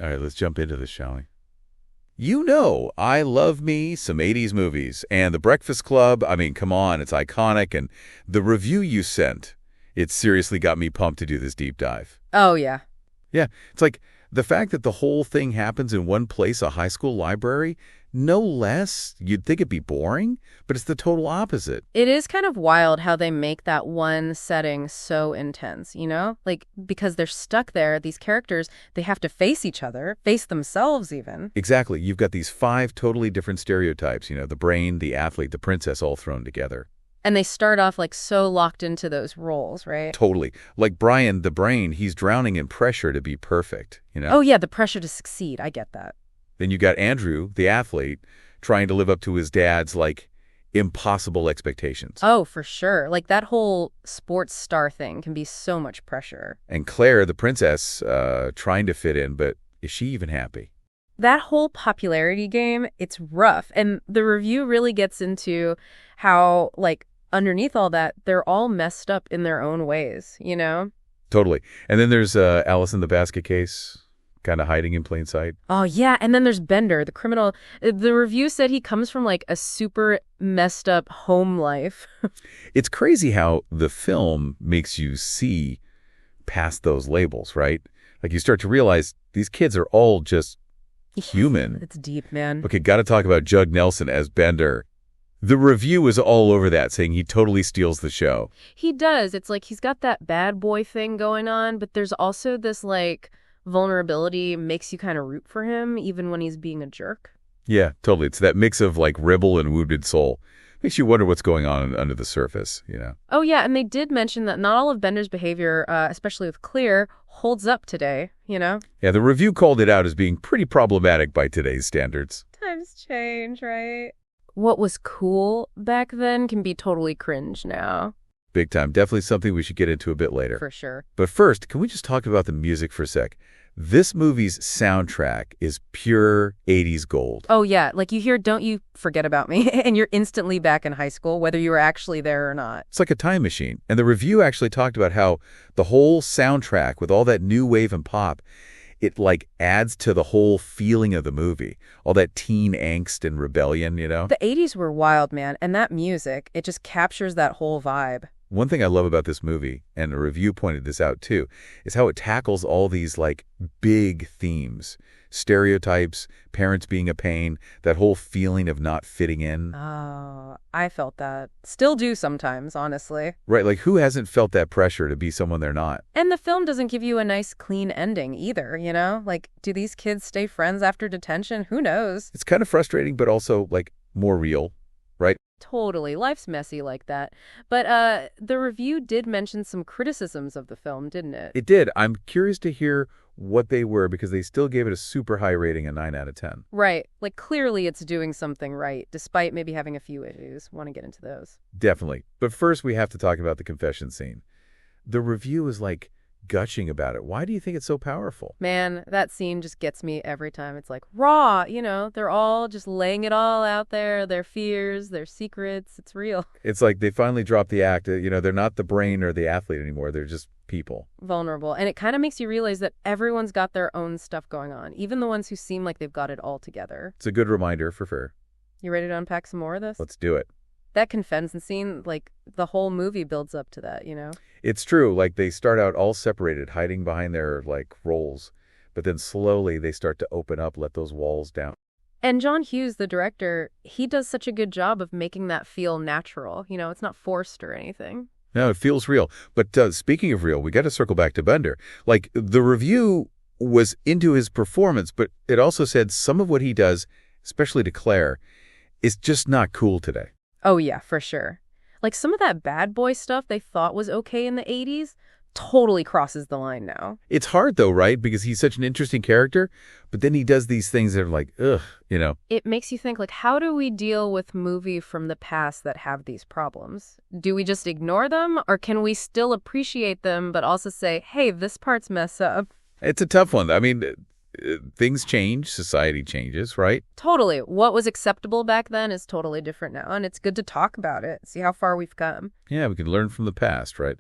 All right, let's jump into this, shall we? You know, I love me some 80s movies. And The Breakfast Club, I mean, come on, it's iconic. And the review you sent, it seriously got me pumped to do this deep dive. Oh, yeah. Yeah, it's like the fact that the whole thing happens in one place, a high school library, no less, you'd think it'd be boring, but it's the total opposite. It is kind of wild how they make that one setting so intense, you know? Like, because they're stuck there, these characters, they have to face each other, face themselves even. Exactly. You've got these 5 totally different stereotypes, the brain, the athlete, the princess, all thrown together. And they start off like so locked into those roles, right? Totally. Like Brian, the brain, he's drowning in pressure to be perfect, Oh, yeah, the pressure to succeed. I get that. Then you got Andrew, the athlete, trying to live up to his dad's, impossible expectations. Oh, for sure. Like that whole sports star thing can be so much pressure. And Claire, the princess, trying to fit in, but is she even happy? That whole popularity game, it's rough. And the review really gets into how, underneath all that, they're all messed up in their own ways, you know? Totally. And then there's Alice in the Basket Case, kind of hiding in plain sight. Oh, yeah. And then there's Bender, the criminal. The review said he comes from, a super messed up home life. It's crazy how the film makes you see past those labels, right? Like you start to realize these kids are all just human. It's deep, man. Okay, got to talk about Judd Nelson as Bender. The review is all over that, saying he totally steals the show. He does. It's like he's got that bad boy thing going on, but there's also this, vulnerability makes you kind of root for him, even when he's being a jerk. Yeah, totally. It's that mix of, rebel and wounded soul. Makes you wonder what's going on under the surface, Oh, yeah, and they did mention that not all of Bender's behavior, especially with Clear, holds up today, Yeah, the review called it out as being pretty problematic by today's standards. Times change, right? What was cool back then can be totally cringe now. Big time. Definitely something we should get into a bit later. For sure. But first, can we just talk about the music for a sec? This movie's soundtrack is pure 80s gold. Oh, yeah. You hear Don't You Forget About Me, and you're instantly back in high school, whether you were actually there or not. It's like a time machine. And the review actually talked about how the whole soundtrack, with all that new wave and pop, it adds to the whole feeling of the movie. All that teen angst and rebellion, The 80s were wild, man. And that music, it just captures that whole vibe. One thing I love about this movie, and a review pointed this out too, is how it tackles all these big themes. Stereotypes, parents being a pain, that whole feeling of not fitting in. Oh, I felt that. Still do sometimes, honestly. Right, who hasn't felt that pressure to be someone they're not? And the film doesn't give you a nice, clean ending either, do these kids stay friends after detention? Who knows? It's kind of frustrating, but also, more real, right? Totally. Life's messy like that. But the review did mention some criticisms of the film, didn't it? It did. I'm curious to hear what they were, because they still gave it a super high rating, a 9 out of 10. Right. Clearly it's doing something right, despite maybe having a few issues. Want to get into those. Definitely. But first, we have to talk about the confession scene. The review is gushing about it. Why do you think it's so powerful? Man, that scene just gets me every time. It's raw, they're all just laying it all out there, their fears, their secrets. It's real. It's they finally dropped the act. They're not the brain or the athlete anymore. They're just people. Vulnerable. And it kind of makes you realize that everyone's got their own stuff going on, even the ones who seem like they've got it all together. It's a good reminder for sure. You ready to unpack some more of this? Let's do it. That confession scene, the whole movie builds up to that, It's true. They start out all separated, hiding behind their, roles. But then slowly they start to open up, let those walls down. And John Hughes, the director, he does such a good job of making that feel natural. It's not forced or anything. No, it feels real. But speaking of real, we got to circle back to Bender. The review was into his performance, but it also said some of what he does, especially to Claire, is just not cool today. Oh, yeah, for sure. Some of that bad boy stuff they thought was okay in the 80s totally crosses the line now. It's hard, though, right? Because he's such an interesting character, but then he does these things that are ugh, It makes you think, how do we deal with movies from the past that have these problems? Do we just ignore them, or can we still appreciate them but also say, hey, this part's messed up? It's a tough one. I mean, things change, society changes, right? Totally. What was acceptable back then is totally different now, and it's good to talk about it, see how far we've come. Yeah, we can learn from the past, right?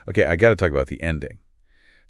Okay, I got to talk about the ending.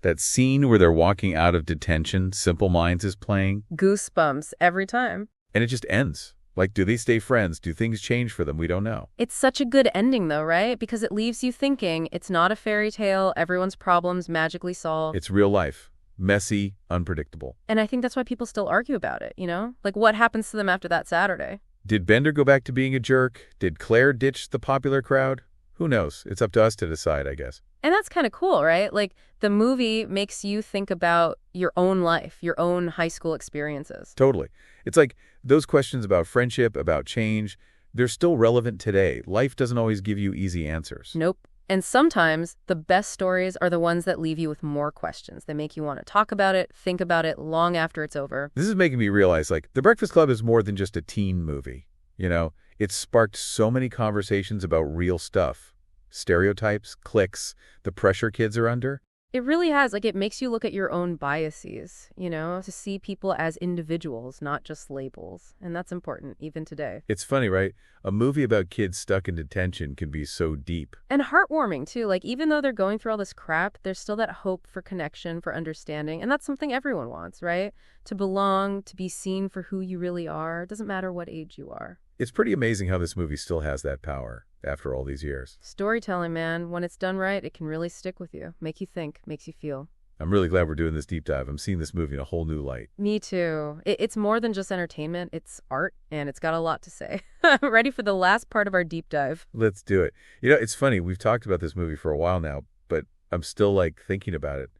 That scene where they're walking out of detention, Simple Minds is playing, Goosebumps every time. and it just ends. Like, do they stay friends? Do things change for them? We don't know. It's such a good ending, though, right? Because it leaves you thinking it's not a fairy tale, everyone's problems magically solved. It's real life. Messy, unpredictable. And I think that's why people still argue about it, you know? Like, what happens to them after that Saturday? Did Bender go back to being a jerk? Did Claire ditch the popular crowd? Who knows? It's up to us to decide, I guess. And that's kind of cool, right? Like, the movie makes you think about your own life, your own high school experiences. Totally. It's like those questions about friendship, about change, they're still relevant today. Life doesn't always give you easy answers. Nope. And sometimes the best stories are the ones that leave you with more questions. They make you want to talk about it, think about it long after it's over. This is making me realize, like, The Breakfast Club is more than just a teen movie. You know, it's sparked so many conversations about real stuff. Stereotypes, cliques, the pressure kids are under. It really has. Like, it makes you look at your own biases, you know, to see people as individuals, not just labels. And that's important, even today. It's funny, right? A movie about kids stuck in detention can be so deep. And heartwarming, too. Like, even though they're going through all this crap, there's still that hope for connection, for understanding. And that's something everyone wants, right? To belong, to be seen for who you really are. It doesn't matter what age you are. It's pretty amazing how this movie still has that power after all these years. Storytelling, man, when it's done right, it can really stick with you, make you think, makes you feel. I'm really glad we're doing this deep dive. I'm seeing this movie in a whole new light. Me too. It's more than just entertainment. It's art, and it's got a lot to say. Ready for the last part of our deep dive? Let's do it. You know, it's funny. We've talked about this movie for a while now, but I'm still, like, thinking about it.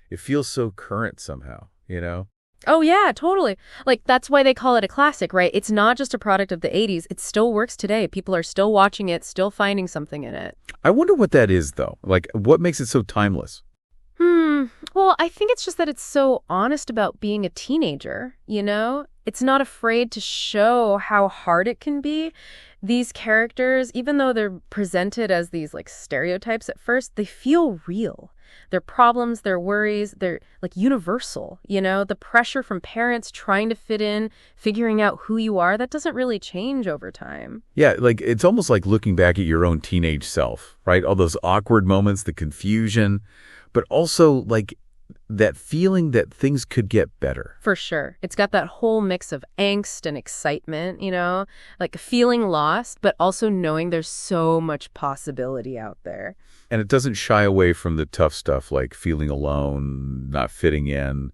It feels so current somehow, you know? Oh, yeah, totally. Like, that's why they call it a classic, right? It's not just a product of the 80s. It still works today. People are still watching it, still finding something in it. I wonder what that is, though. Like, what makes it so timeless? Well, I think it's just that it's so honest about being a teenager, you know? It's not afraid to show how hard it can be. These characters, even though they're presented as these, like, stereotypes at first, they feel real. Their problems, their worries, they're, like, universal, you know? The pressure from parents trying to fit in, figuring out who you are, that doesn't really change over time. Yeah, like, it's almost like looking back at your own teenage self, right? All those awkward moments, the confusion, but also, like, that feeling that things could get better. For sure. It's got that whole mix of angst and excitement, you know, like feeling lost, but also knowing there's so much possibility out there. And it doesn't shy away from the tough stuff like feeling alone, not fitting in.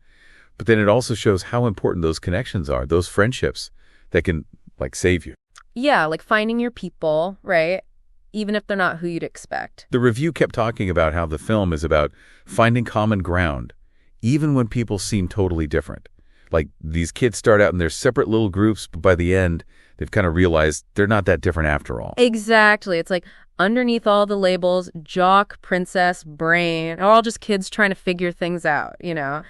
But then it also shows how important those connections are, those friendships that can, like, save you. Yeah, like finding your people, right? Even if they're not who you'd expect. The review kept talking about how the film is about finding common ground, even when people seem totally different. Like, these kids start out in their separate little groups, but by the end, they've kind of realized they're not that different after all. Exactly. It's like underneath all the labels, jock, princess, brain, are all just kids trying to figure things out, you know,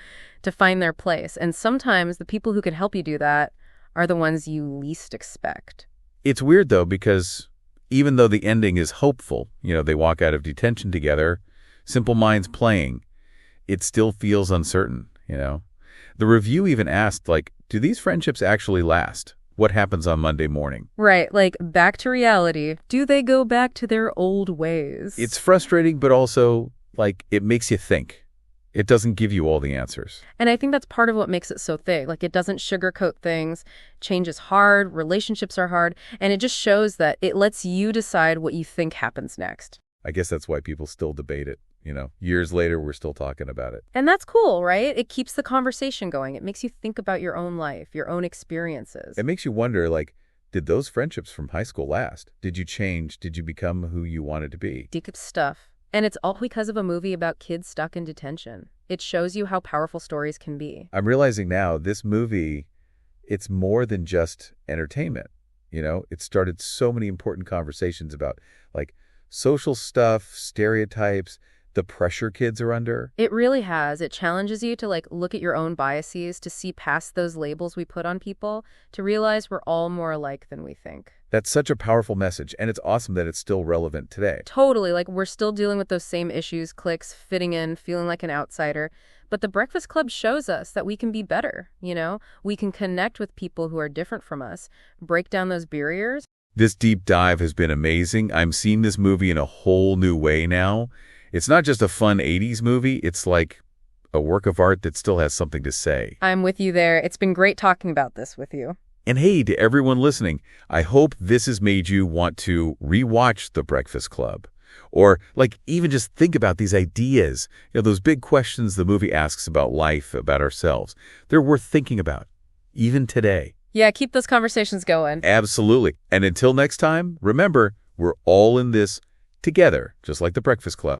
to find their place. And sometimes the people who can help you do that are the ones you least expect. It's weird, though, because even though the ending is hopeful, you know, they walk out of detention together, Simple Minds playing, it still feels uncertain, you know. The review even asked, like, do these friendships actually last? What happens on Monday morning? Right, like, back to reality. Do they go back to their old ways? It's frustrating, but also, like, it makes you think. It doesn't give you all the answers. And I think that's part of what makes it so thick. Like, it doesn't sugarcoat things. Change is hard, relationships are hard, and it just shows that it lets you decide what you think happens next. I guess that's why people still debate it. You know, years later, we're still talking about it. And that's cool, right? It keeps the conversation going. It makes you think about your own life, your own experiences. It makes you wonder, like, did those friendships from high school last? Did you change? Did you become who you wanted to be? Deep stuff. And it's all because of a movie about kids stuck in detention. It shows you how powerful stories can be. I'm realizing now this movie, it's more than just entertainment. You know, it started so many important conversations about, like, social stuff, stereotypes, the pressure kids are under. It really has. It challenges you to, like, look at your own biases, to see past those labels we put on people, to realize we're all more alike than we think. That's such a powerful message, and it's awesome that it's still relevant today. Totally. Like, we're still dealing with those same issues, cliques, fitting in, feeling like an outsider. But the Breakfast Club shows us that we can be better, you know? We can connect with people who are different from us, break down those barriers. This deep dive has been amazing. I'm seeing this movie in a whole new way now. It's not just a fun 80s movie. It's like a work of art that still has something to say. I'm with you there. It's been great talking about this with you. And hey, to everyone listening, I hope this has made you want to rewatch The Breakfast Club. Or, even just think about these ideas, those big questions the movie asks about life, about ourselves. They're worth thinking about, even today. Yeah, keep those conversations going. Absolutely. And until next time, remember, we're all in this together, just like The Breakfast Club.